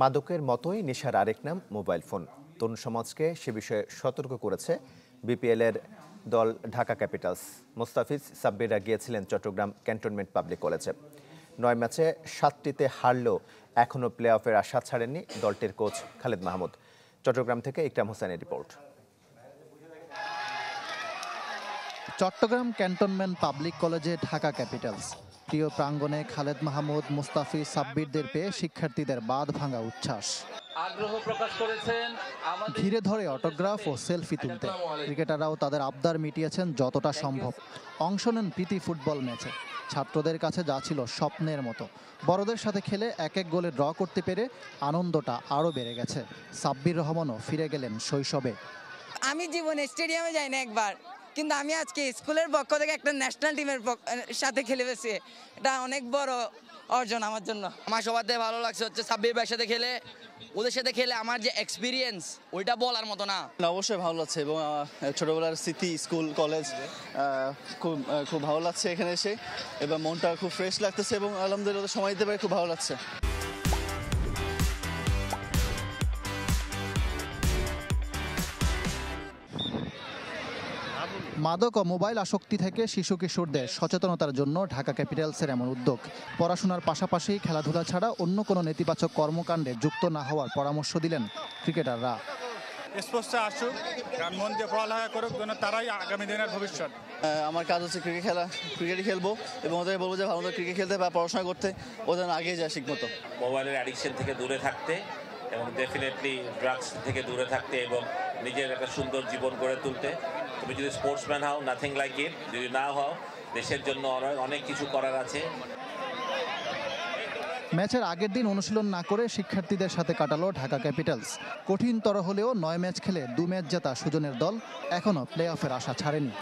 মাদকের মতোই নেশার আরেক নাম মোবাইল ফোন। তরুণ সমাজকে সে বিষয়ে সতর্ক করেছে বিপিএলের দল ঢাকা ক্যাপিটালস। মোস্তাফিজ সাব্বিররা গিয়েছিলেন চট্টগ্রাম ক্যান্টনমেন্ট পাবলিক কলেজে। 9 ম্যাচে 7টিতে হারলেও এখনও প্লে অফের আশা ছাড়েননি দলটির কোচ খালেদ মাহমুদ। চট্টগ্রাম থেকে ইকরাম হোসেনের রিপোর্ট। চট্টগ্রাম ক্যান্টনমেন্ট পাবলিক কলেজে ঢাকা ক্যাপিটালস। প্রিয় প্রাঙ্গণে খালেদ মাহমুদ, মুস্তাফিজ সাব্বিরদের পেয়ে শিক্ষার্থীদের বাঁধ ভাঙা উচ্ছ্বাস। আগ্রহ প্রকাশ করেছেন, ঘিরে ধরে অটোগ্রাফ ও সেলফি তুলতে। ক্রিকেটাররাও তাদের আবদার মিটিয়েছেন যতটা সম্ভব। অংশ নেন প্রীতি ফুটবল ম্যাচে। ছাত্রদের কাছে যা ছিল স্বপ্নের মতো। বড়দের সাথে খেলে এক এক গোলে ড্র করতে পেরে আনন্দটা আরও বেড়ে গেছে। সাব্বির রহমানও ফিরে গেলেন শৈশবে। আমি জীবনে স্টেডিয়ামে যাই না একবার, কিন্তু আমি আজকে স্কুলের পক্ষ থেকে একটা ন্যাশনাল টিমের সাথে খেলে পেয়েছি। এটা অনেক বড় অর্জন আমার জন্য। আমার সবার থেকে ভালো লাগছে হচ্ছে সাব্বির ভাইয়ের সাথে খেলে, ওদের সাথে খেলে আমার যে এক্সপিরিয়েন্স ওইটা বলার মতো না। অবশ্যই ভালো লাগছে এবং ছোটবেলার স্মৃতি, স্কুল কলেজ খুব ভালো লাগছে এখানে এসে, এবং মনটা খুব ফ্রেশ লাগতেছে এবং আলহামদুলিল্লাহ সময় দিতে পেরে খুব ভালো লাগছে। মাদক ও মোবাইল আসক্তি থেকে শিশু কিশোরদের সচেতনতার জন্য ঢাকা ক্যাপিটালসের এমন উদ্যোগ। পড়াশোনার পাশাপাশি খেলাধুলা ছাড়া অন্য কোনো নেতিবাচক কর্মকাণ্ডে যুক্ত না হওয়ার পরামর্শ দিলেন ক্রিকেটাররা। স্পোর্টসে আসুক, কারণ মন দিয়ে পড়ালেখা করুক, তারাই আগামী দিনের ভবিষ্যৎ। আমার কাজ হচ্ছে ক্রিকেটই খেলবো এবং ওদের বলবো যে ভালো ক্রিকেট খেলতে বা পড়াশোনা করতে ওদের আগে যায় ঠিক মতো। মোবাইলের অ্যাডিকশন থেকে দূরে থাকতে এবং ডেফিনেটলি ড্রাগস থেকে দূরে থাকতে এবং নিজের একটা সুন্দর জীবন গড়ে তুলতে। তুমি যদি স্পোর্টসম্যান হও, নাথিং লাইক ইট। যদি না হও, দেশের জন্য অনেক কিছু করার আছে। ম্যাচের আগের দিন অনুশীলন না করে শিক্ষার্থীদের সাথে কাটালো ঢাকা ক্যাপিটালস। কঠিনতর হলেও 9 ম্যাচ খেলে 2 ম্যাচ জেতা সুজনের দল এখনও প্লে অফের আশা ছাড়েনি।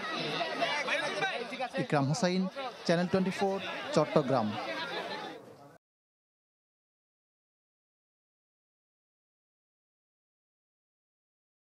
ইকরাম হোসাইন, চ্যানেল 24, চট্টগ্রাম।